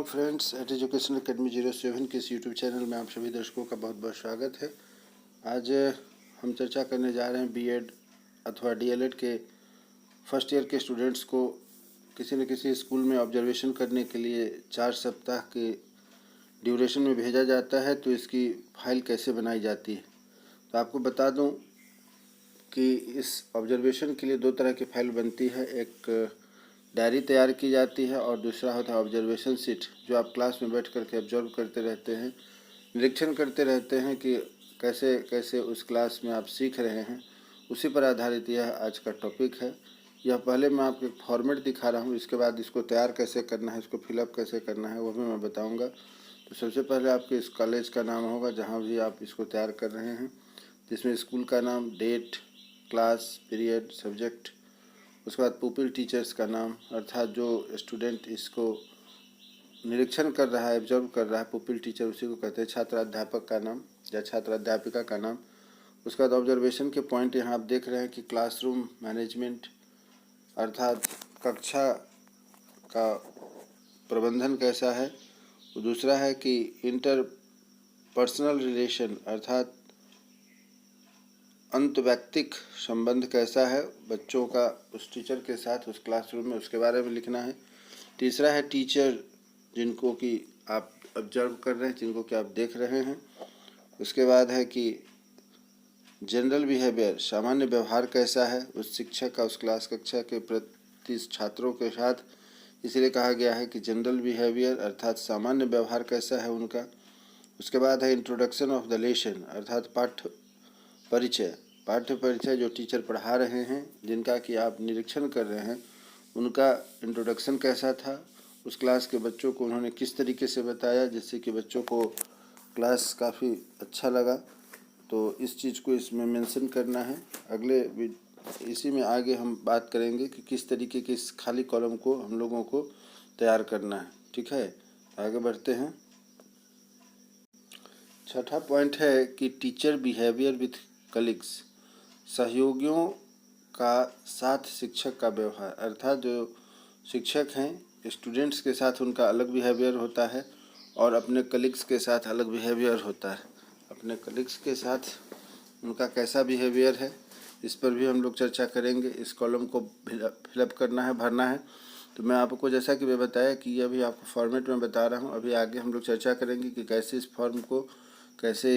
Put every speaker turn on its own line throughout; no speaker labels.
Friends, eight education academy 07 के इस YouTube channel में आप सभी दर्शकों का बहुत बहुत स्वागत है। आज हम चर्चा करने जा रहे हैं बीएड अथवा डीएलएड के फर्स्ट ईयर के स्टूडेंट्स को किसी न किसी स्कूल में ऑब्जर्वेशन करने के लिए 4 सप्ताह के ड्यूरेशन में भेजा जाता है, तो इसकी फ़ाइल कैसे बनाई जाती है। तो आपको बता दूं कि इस ऑब्जर्वेशन के लिए 2 तरह की फ़ाइल बनती है। एक डायरी तैयार की जाती है और दूसरा होता है ऑब्जर्वेशन शीट, जो आप क्लास में बैठ करके ऑब्जर्व करते रहते हैं, निरीक्षण करते रहते हैं कि कैसे कैसे उस क्लास में आप सीख रहे हैं। उसी पर आधारित यह आज का टॉपिक है। यह पहले मैं आपको एक फॉर्मेट दिखा रहा हूँ, इसके बाद इसको तैयार कैसे करना है, इसको फिलअप कैसे करना है, वो भी मैं बताऊँगा। तो सबसे पहले आपके इस कॉलेज का नाम होगा जहाँ भी आप इसको तैयार कर रहे हैं, जिसमें स्कूल का नाम, डेट, क्लास, पीरियड, सब्जेक्ट, उसके बाद पुपिल टीचर्स का नाम, अर्थात जो स्टूडेंट इसको निरीक्षण कर रहा है, ऑब्जर्व कर रहा है, पुपिल टीचर उसी को कहते हैं। छात्र अध्यापक का नाम या छात्र अध्यापिका का नाम। उसके बाद ऑब्जर्वेशन के पॉइंट यहाँ आप देख रहे हैं कि क्लासरूम मैनेजमेंट, अर्थात कक्षा का प्रबंधन कैसा है। दूसरा है कि इंटर पर्सनल रिलेशन, अर्थात अंतर्वैयक्तिक संबंध कैसा है बच्चों का उस टीचर के साथ उस क्लासरूम में, उसके बारे में लिखना है। तीसरा है टीचर जिनको कि आप ऑब्जर्व कर रहे हैं, जिनको कि आप देख रहे हैं। उसके बाद है कि जनरल बिहेवियर, सामान्य व्यवहार कैसा है उस शिक्षक का उस क्लास कक्षा के प्रति छात्रों के साथ, इसलिए कहा गया है कि जनरल बिहेवियर, अर्थात सामान्य व्यवहार कैसा है उनका। उसके बाद है इंट्रोडक्शन ऑफ द लेसन, अर्थात पाठ्य परिचय जो टीचर पढ़ा रहे हैं, जिनका कि आप निरीक्षण कर रहे हैं, उनका इंट्रोडक्शन कैसा था, उस क्लास के बच्चों को उन्होंने किस तरीके से बताया जिससे कि बच्चों को क्लास काफ़ी अच्छा लगा। तो इस चीज़ को इसमें मेंशन करना है। इसी में आगे हम बात करेंगे कि किस तरीके के इस खाली कॉलम को हम लोगों को तैयार करना है। ठीक है, आगे बढ़ते हैं। छठा पॉइंट है कि टीचर बिहेवियर विथ कलीग्स, सहयोगियों का साथ शिक्षक का व्यवहार, अर्थात जो शिक्षक हैं स्टूडेंट्स के साथ उनका अलग बिहेवियर होता है और अपने कलीग्स के साथ अलग बिहेवियर होता है। अपने कलीग्स के साथ उनका कैसा बिहेवियर है, इस पर भी हम लोग चर्चा करेंगे। इस कॉलम को फिलअप करना है, भरना है। तो मैं आपको जैसा कि मैं बताया कि ये अभी आपको फॉर्मेट में बता रहा हूँ, अभी आगे हम लोग चर्चा करेंगे कि कैसे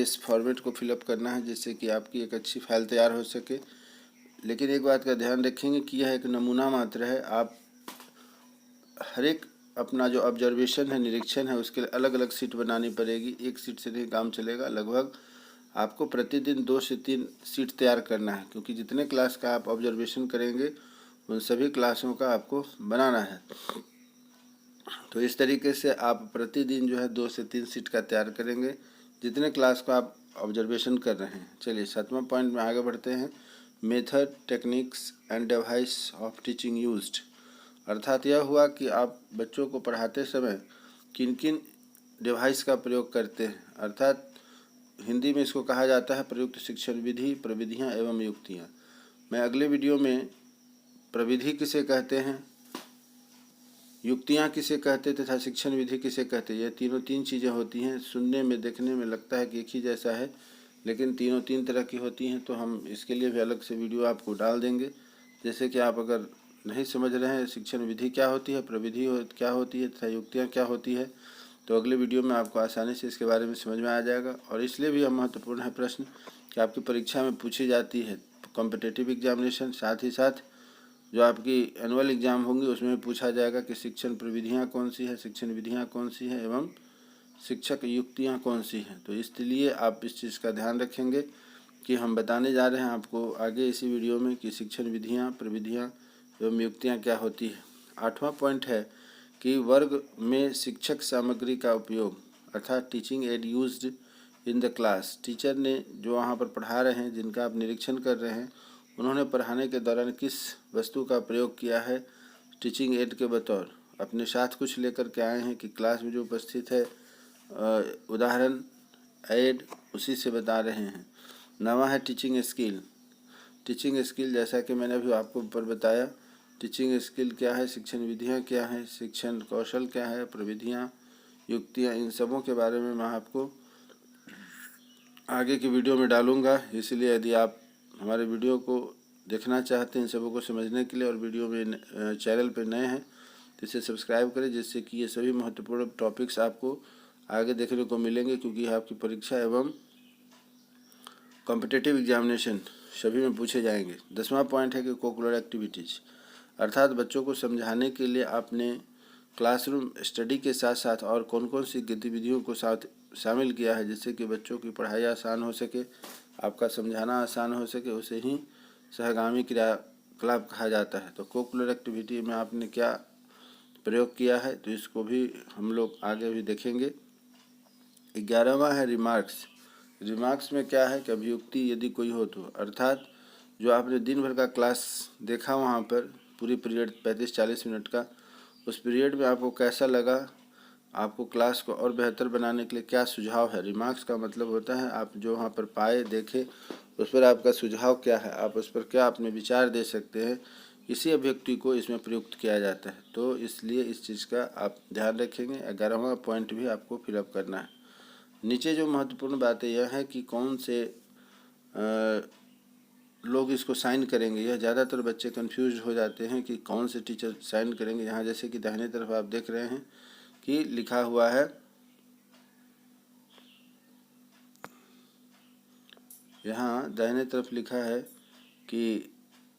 इस फॉर्मेट को फिलअप करना है जिससे कि आपकी एक अच्छी फाइल तैयार हो सके। लेकिन एक बात का ध्यान रखेंगे कि यह एक नमूना मात्र है। आप हर एक अपना जो ऑब्जर्वेशन है, निरीक्षण है, उसके लिए अलग अलग सीट बनानी पड़ेगी। एक सीट से नहीं काम चलेगा। लगभग आपको प्रतिदिन 2 से 3 सीट तैयार करना है, क्योंकि जितने क्लास का आप ऑब्जर्वेशन करेंगे उन सभी क्लासों का आपको बनाना है। तो इस तरीके से आप प्रतिदिन जो है 2 से 3 सीट का तैयार करेंगे, जितने क्लास को आप ऑब्जर्वेशन कर रहे हैं। चलिए 7वां पॉइंट में आगे बढ़ते हैं। Method, techniques and device of teaching used, अर्थात यह हुआ कि आप बच्चों को पढ़ाते समय किन किन डिवाइस का प्रयोग करते हैं, अर्थात हिंदी में इसको कहा जाता है प्रयुक्त शिक्षण विधि, प्रविधियाँ एवं युक्तियाँ। मैं अगले वीडियो में प्रविधि किसे कहते हैं, युक्तियाँ किसे कहते तथा शिक्षण विधि किसे कहते, ये तीन चीज़ें होती हैं। सुनने में, देखने में लगता है कि एक ही जैसा है, लेकिन तीनों 3 तरह की होती हैं। तो हम इसके लिए भी अलग से वीडियो आपको डाल देंगे। जैसे कि आप अगर नहीं समझ रहे हैं शिक्षण विधि क्या होती है, प्रविधि क्या होती है तथा युक्तियाँ क्या होती है, तो अगले वीडियो में आपको आसानी से इसके बारे में समझ में आ जाएगा। और इसलिए भी महत्वपूर्ण है प्रश्न कि आपकी परीक्षा में पूछी जाती है, कॉम्पिटिटिव एग्जामिनेशन, साथ ही साथ जो आपकी एनुअल एग्ज़ाम होंगी उसमें भी पूछा जाएगा कि शिक्षण प्रविधियाँ कौन सी है, शिक्षण विधियाँ कौन सी है एवं शिक्षक युक्तियाँ कौन सी हैं। तो इसलिए आप इस चीज़ का ध्यान रखेंगे कि हम बताने जा रहे हैं आपको आगे इसी वीडियो में कि शिक्षण विधियाँ, प्रविधियाँ एवं युक्तियाँ क्या होती है। 8वां पॉइंट है कि वर्ग में शिक्षक सामग्री का उपयोग, अर्थात teaching aid used in the class, teacher ने जो वहाँ पर पढ़ा रहे हैं, जिनका आप निरीक्षण कर रहे हैं, उन्होंने पढ़ाने के दौरान किस वस्तु का प्रयोग किया है टीचिंग एड के बतौर। अपने साथ कुछ लेकर के आए हैं कि क्लास में जो उपस्थित है उदाहरण एड उसी से बता रहे हैं। 9वां है टीचिंग स्किल। टीचिंग स्किल जैसा कि मैंने अभी आपको ऊपर बताया, टीचिंग स्किल क्या है, शिक्षण विधियाँ क्या हैं, शिक्षण कौशल क्या है, प्रविधियाँ युक्तियाँ, इन सबों के बारे में मैं आपको आगे की वीडियो में डालूँगा। इसलिए यदि आप हमारे वीडियो को देखना चाहते हैं इन सबों को समझने के लिए और वीडियो में चैनल पर नए हैं तो इसे सब्सक्राइब करें, जिससे कि ये सभी महत्वपूर्ण टॉपिक्स आपको आगे देखने को मिलेंगे, क्योंकि आपकी परीक्षा एवं कॉम्पिटिटिव एग्जामिनेशन सभी में पूछे जाएंगे। 10वां पॉइंट है कि कोकुलर एक्टिविटीज़, अर्थात बच्चों को समझाने के लिए आपने क्लासरूम स्टडी के साथ साथ और कौन कौन सी गतिविधियों को साथ शामिल किया है, जिससे कि बच्चों की पढ़ाई आसान हो सके, आपका समझाना आसान हो सके, उसे ही सहगामी क्रियाकलाप कहा जाता है। तो कोकुलर एक्टिविटी में आपने क्या प्रयोग किया है, तो इसको भी हम लोग आगे भी देखेंगे। 11वां है रिमार्क्स। रिमार्क्स में क्या है कि अभियुक्ति यदि कोई हो तो, अर्थात जो आपने दिन भर का क्लास देखा वहाँ पर पूरी पीरियड 35-40 मिनट का, उस पीरियड में आपको कैसा लगा, आपको क्लास को और बेहतर बनाने के लिए क्या सुझाव है। रिमार्क्स का मतलब होता है आप जो वहाँ पर पाए देखे उस पर आपका सुझाव क्या है, आप उस पर क्या अपने विचार दे सकते हैं, इसी अभिव्यक्ति को इसमें प्रयुक्त किया जाता है। तो इसलिए इस चीज़ का आप ध्यान रखेंगे। 11वां पॉइंट भी आपको फिलअप करना है। नीचे जो महत्वपूर्ण बातें यह है कि कौन से लोग इसको साइन करेंगे, यह ज़्यादातर बच्चे कंफ्यूज हो जाते हैं कि कौन से टीचर साइन करेंगे। यहाँ जैसे कि दाहिने तरफ आप देख रहे हैं कि लिखा हुआ है, यहाँ दाहिने तरफ लिखा है कि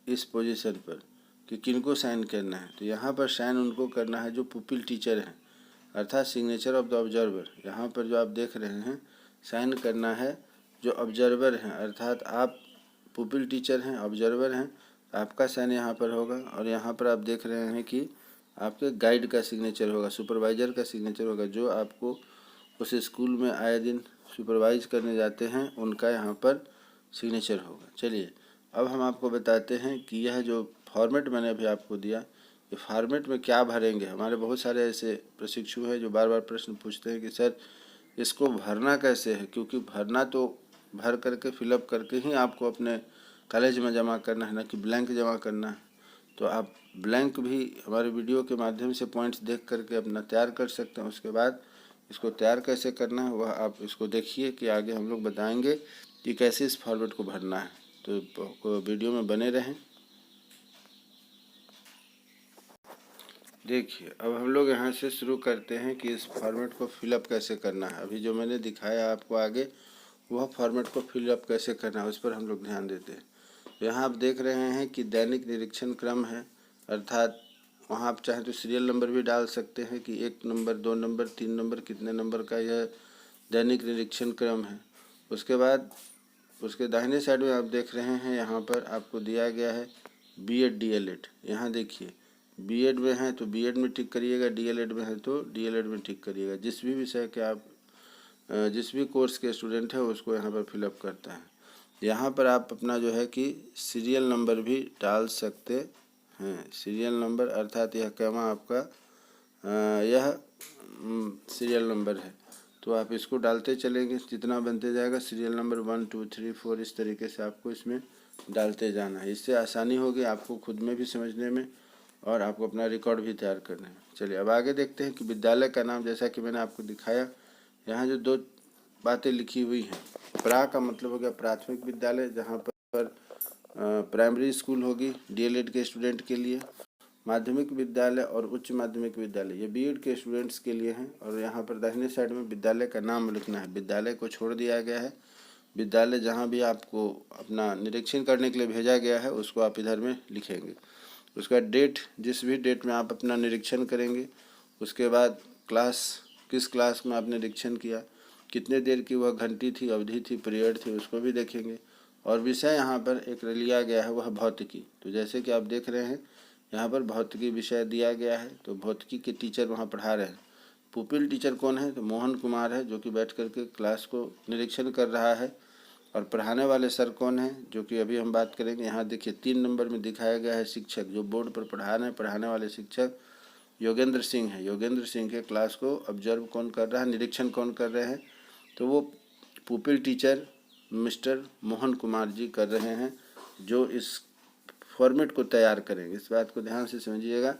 इस पोजीशन पर कि किनको साइन करना है। तो यहाँ पर साइन उनको करना है जो पुपिल टीचर हैं, अर्थात सिग्नेचर ऑफ द ऑब्जर्वर। यहाँ पर जो आप देख रहे हैं साइन करना है जो ऑब्जर्वर हैं, अर्थात आप पुपिल टीचर हैं, ऑब्जर्वर हैं, आपका साइन यहाँ पर होगा। और यहाँ पर आप देख रहे हैं कि आपके गाइड का सिग्नेचर होगा, सुपरवाइज़र का सिग्नेचर होगा, जो आपको उस स्कूल में आए दिन सुपरवाइज करने जाते हैं उनका यहाँ पर सिग्नेचर होगा। चलिए अब हम आपको बताते हैं कि यह जो फॉर्मेट मैंने अभी आपको दिया, ये फॉर्मेट में क्या भरेंगे। हमारे बहुत सारे ऐसे प्रशिक्षु हैं जो बार बार प्रश्न पूछते हैं कि सर इसको भरना कैसे है, क्योंकि भरना तो भर करके फिलअप करके ही आपको अपने कॉलेज में जमा करना है, ना कि ब्लैंक जमा करना है। तो आप ब्लैंक भी हमारे वीडियो के माध्यम से पॉइंट्स देख करके अपना तैयार कर सकते हैं। उसके बाद इसको तैयार कैसे करना है वह आप इसको देखिए कि आगे हम लोग बताएंगे कि कैसे इस फॉर्मेट को भरना है। तो वीडियो में बने रहें। देखिए अब हम लोग यहाँ से शुरू करते हैं कि इस फॉर्मेट को फिलअप कैसे करना है। अभी जो मैंने दिखाया आपको आगे वह फॉर्मेट को फिलअप कैसे करना है उस पर हम लोग ध्यान देते हैं। यहाँ आप देख रहे हैं कि दैनिक निरीक्षण क्रम है, अर्थात वहाँ आप चाहें तो सीरियल नंबर भी डाल सकते हैं कि 1 नंबर 2 नंबर 3 नंबर कितने नंबर का यह दैनिक निरीक्षण क्रम है। उसके बाद उसके दाहिने साइड में आप देख रहे हैं यहाँ पर आपको दिया गया है बीएड डीएलएड। यहाँ देखिए बीएड में है तो बीएड में टिक करिएगा, डीएलएड में है तो डीएलएड में टिक करिएगा। जिस भी विषय के आप जिस भी कोर्स के स्टूडेंट हैं उसको यहाँ पर फिलअप करता है। यहाँ पर आप अपना जो है कि सीरियल नंबर भी डाल सकते हैं। सीरियल नंबर अर्थात यह कैमा आपका यह सीरियल नंबर है, तो आप इसको डालते चलेंगे, जितना बनते जाएगा सीरियल नंबर 1 2 3 4 इस तरीके से आपको इसमें डालते जाना है। इससे आसानी होगी आपको खुद में भी समझने में और आपको अपना रिकॉर्ड भी तैयार करने में। चलिए अब आगे देखते हैं कि विद्यालय का नाम, जैसा कि मैंने आपको दिखाया यहाँ जो 2 बातें लिखी हुई हैं। प्रा का मतलब हो गया प्राथमिक विद्यालय, जहाँ पर प्राइमरी स्कूल होगी डीएलएड के स्टूडेंट के लिए। माध्यमिक विद्यालय और उच्च माध्यमिक विद्यालय ये बीएड के स्टूडेंट्स के लिए हैं। और यहाँ पर दाहिने साइड में विद्यालय का नाम लिखना है। विद्यालय को छोड़ दिया गया है, विद्यालय जहाँ भी आपको अपना निरीक्षण करने के लिए भेजा गया है उसको आप इधर में लिखेंगे। उसका डेट, जिस भी डेट में आप अपना निरीक्षण करेंगे, उसके बाद क्लास, किस क्लास में आपने निरीक्षण किया, कितने देर की वह घंटी थी, अवधि थी, पीरियड थी, उसको भी देखेंगे। और विषय यहाँ पर एक लिया गया है वह भौतिकी। तो जैसे कि आप देख रहे हैं यहाँ पर भौतिकी विषय दिया गया है, तो भौतिकी के टीचर वहाँ पढ़ा रहे हैं। पुपिल टीचर कौन है, तो मोहन कुमार है, जो कि बैठ करके क्लास को निरीक्षण कर रहा है। और पढ़ाने वाले सर कौन है, जो कि अभी हम बात करेंगे। यहाँ देखिए 3 नंबर में दिखाया गया है शिक्षक, जो बोर्ड पर पढ़ाने वाले शिक्षक योगेंद्र सिंह है। योगेंद्र सिंह के क्लास को ऑब्जर्व कौन कर रहा है, निरीक्षण कौन कर रहे हैं, तो वो pupil teacher mister Mohan Kumar ji कर रहे हैं, जो इस फॉर्मेट को तैयार करेंगे। इस बात को ध्यान से समझिएगा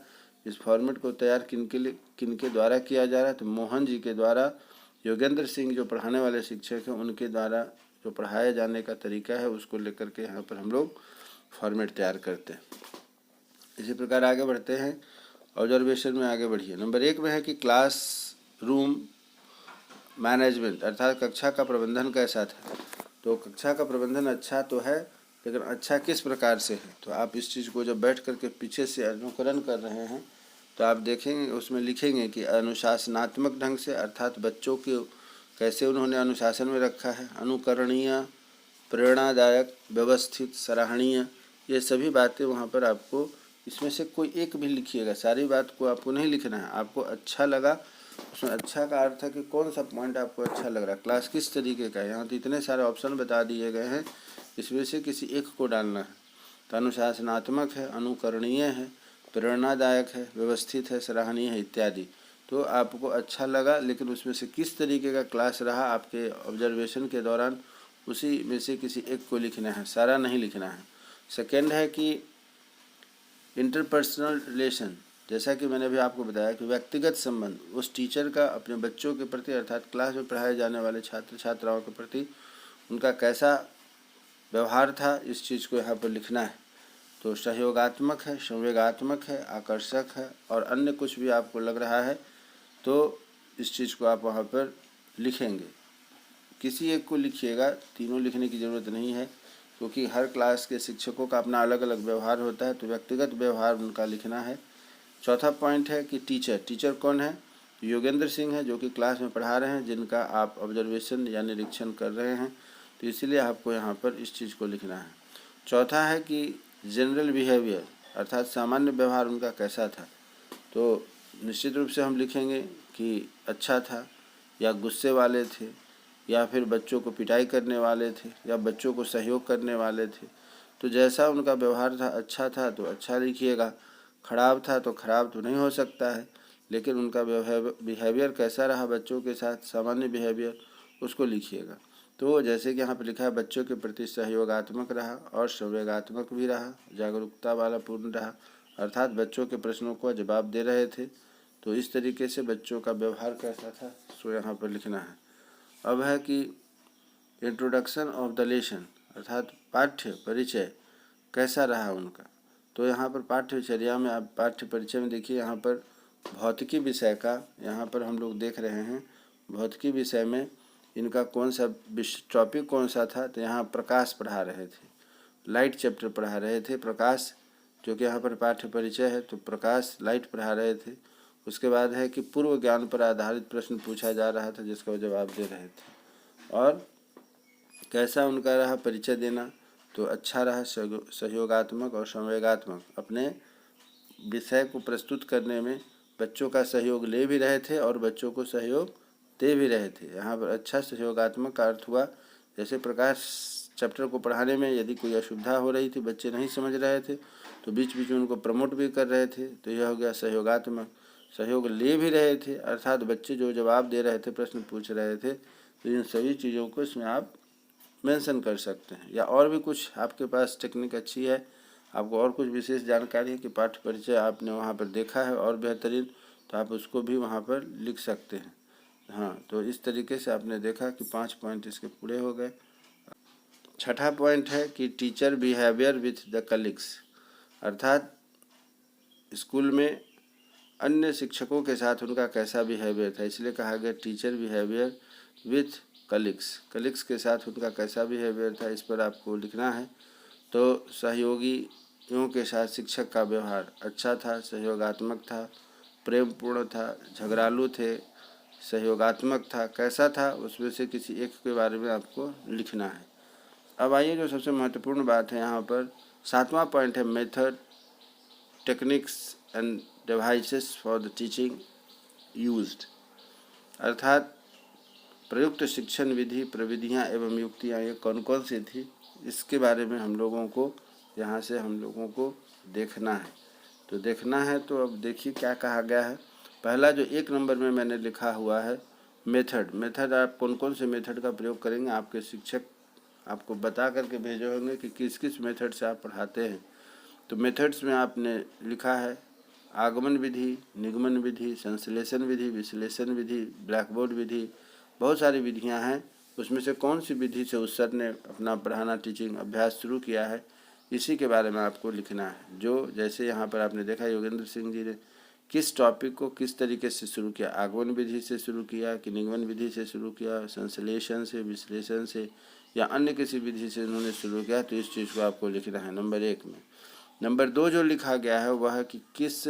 इस फॉर्मेट को तैयार किनके द्वारा किया जा रहा है? तो मोहन जी के द्वारा। योगेंद्र सिंह जो पढ़ाने वाले शिक्षक हैं उनके द्वारा जो पढ़ाए जाने का तरीका है उसको लेकर के यहाँ पर हम लोग फॉर्मेट तैयार करते हैं। इसी प्रकार आगे बढ़ते हैं। ऑब्जर्वेशन में आगे बढ़िए। नंबर 1 में है कि क्लास रूम मैनेजमेंट अर्थात कक्षा का प्रबंधन कैसा था? तो कक्षा का प्रबंधन अच्छा तो है, लेकिन अच्छा किस प्रकार से है? तो आप इस चीज़ को जब बैठ करके पीछे से अनुकरण कर रहे हैं तो आप देखेंगे, उसमें लिखेंगे कि अनुशासनात्मक ढंग से अर्थात बच्चों के कैसे उन्होंने अनुशासन में रखा है, अनुकरणीय, प्रेरणादायक, व्यवस्थित, सराहनीय, ये सभी बातें वहाँ पर आपको इसमें से कोई एक भी लिखिएगा, सारी बात को आपको नहीं लिखना है। आपको अच्छा लगा, उसमें अच्छा का अर्थ है कि कौन सा पॉइंट आपको अच्छा लग रहा है, क्लास किस तरीके का है। यहाँ तो इतने सारे ऑप्शन बता दिए गए हैं, इसमें से किसी एक को डालना है। तो अनुशासनात्मक है, अनुकरणीय है, प्रेरणादायक है, व्यवस्थित है, सराहनीय है इत्यादि। तो आपको अच्छा लगा, लेकिन उसमें से किस तरीके का क्लास रहा आपके ऑब्जर्वेशन के दौरान, उसी में से किसी एक को लिखना है, सारा नहीं लिखना है। सेकेंड है कि इंटरपर्सनल रिलेशन, जैसा कि मैंने अभी आपको बताया कि व्यक्तिगत संबंध उस टीचर का अपने बच्चों के प्रति अर्थात क्लास में पढ़ाए जाने वाले छात्र छात्राओं के प्रति उनका कैसा व्यवहार था, इस चीज़ को यहाँ पर लिखना है। तो सहयोगात्मक है, संवेगात्मक है, आकर्षक है और अन्य कुछ भी आपको लग रहा है तो इस चीज़ को आप वहाँ पर लिखेंगे। किसी एक को लिखिएगा, तीनों लिखने की ज़रूरत नहीं है, क्योंकि हर क्लास के शिक्षकों का अपना अलग अलग व्यवहार होता है, तो व्यक्तिगत व्यवहार उनका लिखना है। चौथा पॉइंट है कि टीचर कौन है? योगेंद्र सिंह है, जो कि क्लास में पढ़ा रहे हैं, जिनका आप ऑब्जर्वेशन या निरीक्षण कर रहे हैं, तो इसीलिए आपको यहाँ पर इस चीज़ को लिखना है। चौथा है कि जनरल बिहेवियर अर्थात सामान्य व्यवहार उनका कैसा था? तो निश्चित रूप से हम लिखेंगे कि अच्छा था, या गुस्से वाले थे, या फिर बच्चों को पिटाई करने वाले थे, या बच्चों को सहयोग करने वाले थे। तो जैसा उनका व्यवहार था, अच्छा था तो अच्छा लिखिएगा, खराब था तो खराब तो नहीं हो सकता है, लेकिन उनका बिहेवियर कैसा रहा बच्चों के साथ, सामान्य बिहेवियर, उसको लिखिएगा। तो जैसे कि यहाँ पर लिखा है, बच्चों के प्रति सहयोगात्मक रहा और संवेगात्मक भी रहा, जागरूकता वाला पूर्ण रहा, अर्थात बच्चों के प्रश्नों को जवाब दे रहे थे। तो इस तरीके से बच्चों का व्यवहार कैसा था, सो यहाँ पर लिखना है। अब है कि इंट्रोडक्शन ऑफ द लेसन अर्थात पाठ्य परिचय कैसा रहा उनका। तो यहाँ पर पाठ्यचर्या में आप पाठ्य परिचय में देखिए, यहाँ पर भौतिकी विषय का यहाँ पर हम लोग देख रहे हैं। भौतिकी विषय में इनका कौन सा टॉपिक कौन सा था? तो यहाँ प्रकाश पढ़ा रहे थे, लाइट चैप्टर पढ़ा रहे थे, प्रकाश, जो कि यहाँ पर पाठ्य परिचय है, तो प्रकाश लाइट पढ़ा रहे थे। उसके बाद है कि पूर्व ज्ञान पर आधारित प्रश्न पूछा जा रहा था, जिसका वो जवाब दे रहे थे। और कैसा उनका रहा परिचय देना? तो अच्छा रहा, सहयोगात्मक और संवेगात्मक, अपने विषय को प्रस्तुत करने में बच्चों का सहयोग ले भी रहे थे और बच्चों को सहयोग दे भी रहे थे। यहाँ पर अच्छा सहयोगात्मक का अर्थ हुआ, जैसे प्रकाश चैप्टर को पढ़ाने में यदि कोई असुविधा हो रही थी, बच्चे नहीं समझ रहे थे, तो बीच बीच में उनको प्रमोट भी कर रहे थे, तो यह हो गया सहयोगात्मक। सहयोग ले भी रहे थे अर्थात बच्चे जो जवाब दे रहे थे, प्रश्न पूछ रहे थे, तो इन सभी चीज़ों को इसमें आप मेंशन कर सकते हैं। या और भी कुछ आपके पास टेक्निक अच्छी है, आपको और कुछ विशेष जानकारी है कि पाठ्य परिचय आपने वहाँ पर देखा है और बेहतरीन, तो आप उसको भी वहाँ पर लिख सकते हैं। हाँ, तो इस तरीके से आपने देखा कि 5 पॉइंट इसके पूरे हो गए। छठा पॉइंट है कि teacher behaviour with the colleagues अर्थात स्कूल में अन्य शिक्षकों के साथ उनका कैसा बिहेवियर था, इसलिए कहा गया टीचर बिहेवियर विथ कलीग्स के साथ उनका कैसा बिहेवियर था, इस पर आपको लिखना है। तो सहयोगियों के साथ शिक्षक का व्यवहार अच्छा था, सहयोगात्मक था, प्रेमपूर्ण था, झगड़ालू थे, सहयोगात्मक था, कैसा था, उसमें से किसी एक के बारे में आपको लिखना है। अब आइए जो सबसे महत्वपूर्ण बात है यहाँ पर, 7वां पॉइंट है method, techniques end devices for the teaching used अर्थात प्रयुक्त शिक्षण विधि, प्रविधियाँ एवं युक्तियाँ ये कौन कौन सी थी, इसके बारे में हम लोगों को यहाँ से हम लोगों को देखना है। तो देखना है, तो अब देखिए क्या कहा गया है। पहला जो 1 नंबर में मैंने लिखा हुआ है मेथड आप कौन कौन से मेथड का प्रयोग करेंगे, आपके शिक्षक आपको बता करके भेजे होंगे कि किस किस मेथड से आप पढ़ाते हैं। तो मेथड्स में आपने लिखा है आगमन विधि, निगमन विधि, संश्लेषण विधि, विश्लेषण विधि, ब्लैकबोर्ड विधि, बहुत सारी विधियां हैं। उसमें से कौन सी विधि से उस सर ने अपना पढ़ाना टीचिंग अभ्यास शुरू किया है, इसी के बारे में आपको लिखना है। जो जैसे यहाँ पर आपने देखा योगेंद्र सिंह जी ने किस टॉपिक को किस तरीके से शुरू किया, आगमन विधि से शुरू किया कि निगमन विधि से शुरू किया, संश्लेषण से, विश्लेषण से या अन्य किसी विधि से उन्होंने शुरू किया, तो इस चीज़ को आपको लिखना है नंबर 1 में। नंबर 2 जो लिखा गया है वह है कि किस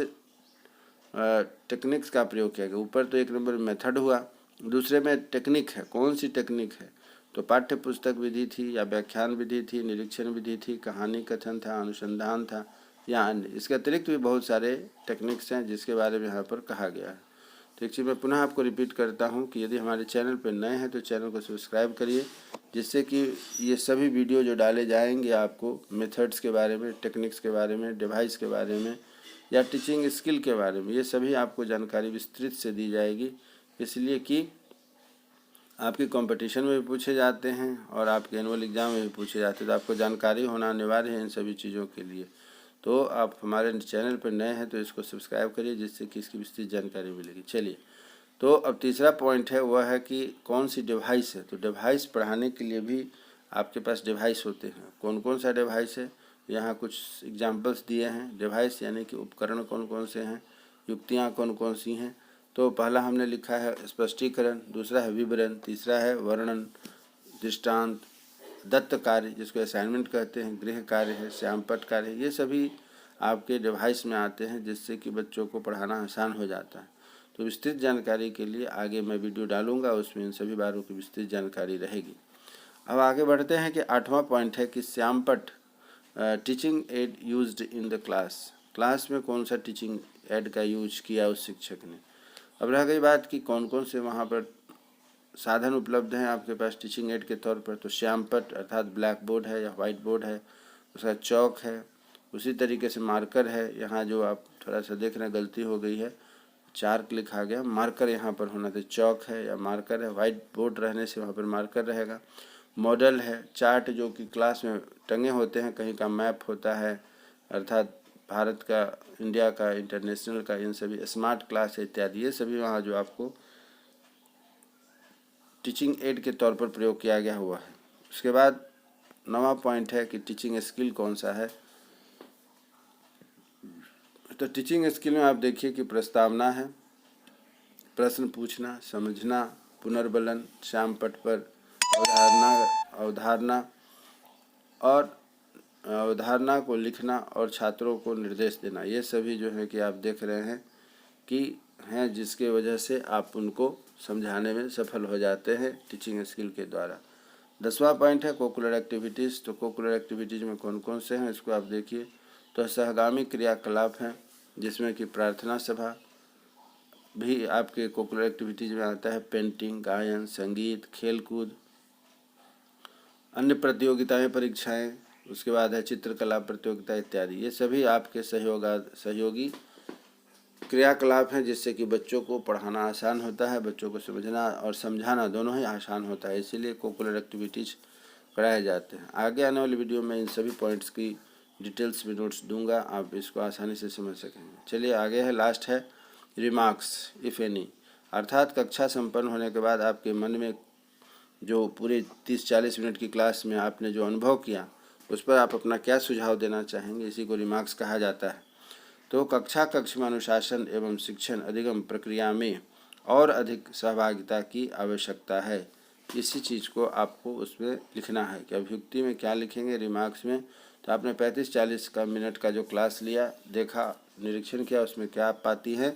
टेक्निक्स का प्रयोग किया गया। ऊपर तो 1 नंबर मेथड हुआ, दूसरे में टेक्निक है, कौन सी टेक्निक है, तो पाठ्य पुस्तक विधि थी या व्याख्यान विधि थी, निरीक्षण विधि थी, कहानी कथन था, अनुसंधान था या अन्य। इसके अतिरिक्त भी बहुत सारे टेक्निक्स हैं जिसके बारे में यहाँ पर कहा गया है। तो एक चीज़ मैं पुनः आपको रिपीट करता हूँ कि यदि हमारे चैनल पर नए हैं तो चैनल को सब्सक्राइब करिए, जिससे कि ये सभी वीडियो जो डाले जाएंगे आपको मेथड्स के बारे में, टेक्निक्स के बारे में, डिवाइस के बारे में या टीचिंग स्किल के बारे में, ये सभी आपको जानकारी विस्तृत से दी जाएगी। इसलिए कि आपके कंपटीशन में भी पूछे जाते हैं और आपके एनुअल एग्ज़ाम में भी पूछे जाते हैं, तो आपको जानकारी होना अनिवार्य है इन सभी चीज़ों के लिए। तो आप हमारे चैनल पर नए हैं तो इसको सब्सक्राइब करिए, जिससे कि इसकी विस्तृत जानकारी मिलेगी। चलिए, तो अब तीसरा पॉइंट है वह है कि कौन सी डिवाइस है। तो डिवाइस पढ़ाने के लिए भी आपके पास डिवाइस होते हैं। कौन कौन सा डिवाइस है, यहाँ कुछ एग्जाम्पल्स दिए हैं। डिवाइस यानी कि उपकरण कौन कौन से हैं, युक्तियाँ कौन कौन सी हैं। तो पहला हमने लिखा है स्पष्टीकरण, दूसरा है विवरण, तीसरा है वर्णन, दृष्टांत, दत्त कार्य जिसको असाइनमेंट कहते हैं, गृह कार्य है, श्यामपट्ट कार्य, ये सभी आपके डिवाइस में आते हैं, जिससे कि बच्चों को पढ़ाना आसान हो जाता है। तो विस्तृत जानकारी के लिए आगे मैं वीडियो डालूंगा, उसमें इन सभी बारों की विस्तृत जानकारी रहेगी। अब आगे बढ़ते हैं कि 8वां पॉइंट है कि श्यामपट्ट teaching aid used in the class. Class में कौन सा टीचिंग एड का यूज किया उस शिक्षक ने। अब रह गई बात कि कौन कौन से वहाँ पर साधन उपलब्ध हैं आपके पास टीचिंग एड के तौर पर। तो श्यामपट्ट अर्थात ब्लैक बोर्ड है या वाइट बोर्ड है, उसका चौक है, उसी तरीके से मार्कर है। यहाँ जो आप थोड़ा सा देख रहे हैं गलती हो गई है, चार्क लिखा गया, मार्कर यहाँ पर होना था, चौक है या मार्कर है। वाइट बोर्ड रहने से वहाँ पर मार्कर रहेगा। मॉडल है, चार्ट जो कि क्लास में टंगे होते हैं, कहीं का मैप होता है अर्थात भारत का, इंडिया का, इंटरनेशनल का, इन सभी स्मार्ट क्लास इत्यादि, ये सभी वहाँ जो आपको टीचिंग एड के तौर पर प्रयोग किया गया हुआ है। उसके बाद 9वां पॉइंट है कि टीचिंग स्किल कौन सा है। तो टीचिंग स्किल में आप देखिए कि प्रस्तावना है, प्रश्न पूछना, समझना, पुनर्बलन, श्यामपट्ट पर अवधारणा को लिखना और छात्रों को निर्देश देना, ये सभी जो है कि आप देख रहे हैं कि हैं, जिसके वजह से आप उनको समझाने में सफल हो जाते हैं टीचिंग स्किल के द्वारा। 10वां पॉइंट है कोकुलर एक्टिविटीज़। तो कोकुलर एक्टिविटीज़ में कौन कौन से हैं इसको आप देखिए। तो सहगामी क्रियाकलाप हैं, जिसमें कि प्रार्थना सभा भी आपके कोकुलर एक्टिविटीज़ में आता है, पेंटिंग, गायन, संगीत, खेलकूद, अन्य प्रतियोगिताएं, परीक्षाएं, उसके बाद है चित्रकला प्रतियोगिता इत्यादि। ये सभी आपके सहयोगी क्रियाकलाप हैं, जिससे कि बच्चों को पढ़ाना आसान होता है, बच्चों को समझना और समझाना दोनों ही आसान होता है, इसीलिए कोकुलर एक्टिविटीज़ कराए जाते हैं। आगे आने वाली वीडियो में इन सभी पॉइंट्स की डिटेल्स में नोट्स दूंगा, आप इसको आसानी से समझ सकेंगे। चलिए आगे है, लास्ट है रिमार्क्स इफ़ एनी, अर्थात कक्षा संपन्न होने के बाद आपके मन में जो पूरे 30-40 मिनट की क्लास में आपने जो अनुभव किया, उस पर आप अपना क्या सुझाव देना चाहेंगे, इसी को रिमार्क्स कहा जाता है। तो कक्ष में अनुशासन एवं शिक्षण अधिगम प्रक्रिया में और अधिक सहभागिता की आवश्यकता है, इसी चीज़ को आपको उसमें लिखना है। कि अभियुक्ति में क्या लिखेंगे रिमार्क्स में, तो आपने 35-40 मिनट का जो क्लास लिया, देखा, निरीक्षण किया, उसमें क्या आप पाती हैं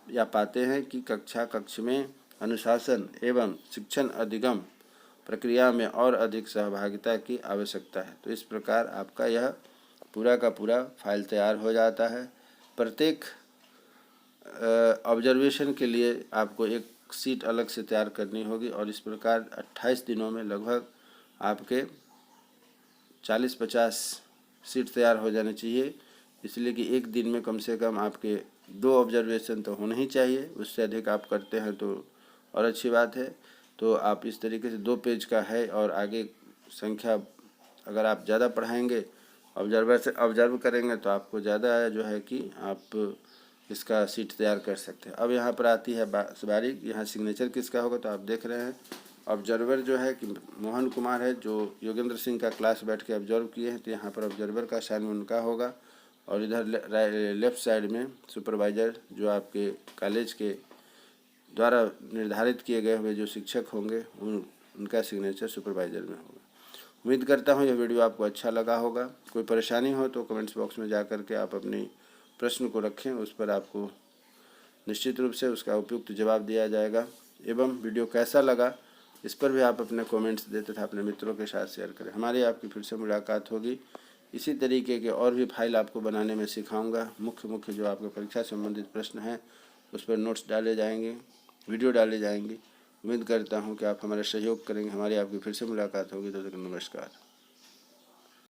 या पाते हैं कि कक्ष में अनुशासन एवं शिक्षण अधिगम प्रक्रिया में और अधिक सहभागिता की आवश्यकता है। तो इस प्रकार आपका यह पूरा का पूरा फाइल तैयार हो जाता है। प्रत्येक ऑब्जर्वेशन के लिए आपको एक सीट अलग से तैयार करनी होगी और इस प्रकार 28 दिनों में लगभग आपके 40-50 सीट तैयार हो जाने चाहिए। इसलिए कि एक दिन में कम से कम आपके 2 ऑब्जर्वेशन तो होने ही चाहिए, उससे अधिक आप करते हैं तो और अच्छी बात है। तो आप इस तरीके से 2 पेज का है और आगे संख्या अगर आप ज़्यादा पढ़ाएंगे, ऑब्जर्व करेंगे तो आपको ज़्यादा जो है कि आप इसका सीट तैयार कर सकते हैं। अब यहाँ पर आती है बारी, यहाँ सिग्नेचर किसका होगा, तो आप देख रहे हैं ऑब्जर्वर जो है कि मोहन कुमार है, जो योगेंद्र सिंह का क्लास बैठ के ऑब्जर्व किए हैं, तो यहाँ पर ऑब्जर्वर का साइन उनका होगा। और इधर लेफ्ट साइड में सुपरवाइज़र, जो आपके कॉलेज के द्वारा निर्धारित किए गए हुए जो शिक्षक होंगे उनका सिग्नेचर सुपरवाइज़र में होगा। उम्मीद करता हूँ यह वीडियो आपको अच्छा लगा होगा। कोई परेशानी हो तो कमेंट्स बॉक्स में जा कर के आप अपनी प्रश्न को रखें, उस पर आपको निश्चित रूप से उसका उपयुक्त जवाब दिया जाएगा। एवं वीडियो कैसा लगा इस पर भी आप अपने कमेंट्स दें तथा अपने मित्रों के साथ शेयर करें। हमारी आपकी फिर से मुलाकात होगी। इसी तरीके के और भी फाइल आपको बनाने में सिखाऊंगा। मुख्य जो आपके परीक्षा संबंधित प्रश्न हैं उस पर नोट्स डाले जाएंगे, वीडियो डाले जाएंगे। उम्मीद करता हूं कि आप हमारा सहयोग करेंगे। हमारी आपकी फिर से मुलाकात होगी। तब तक नमस्कार।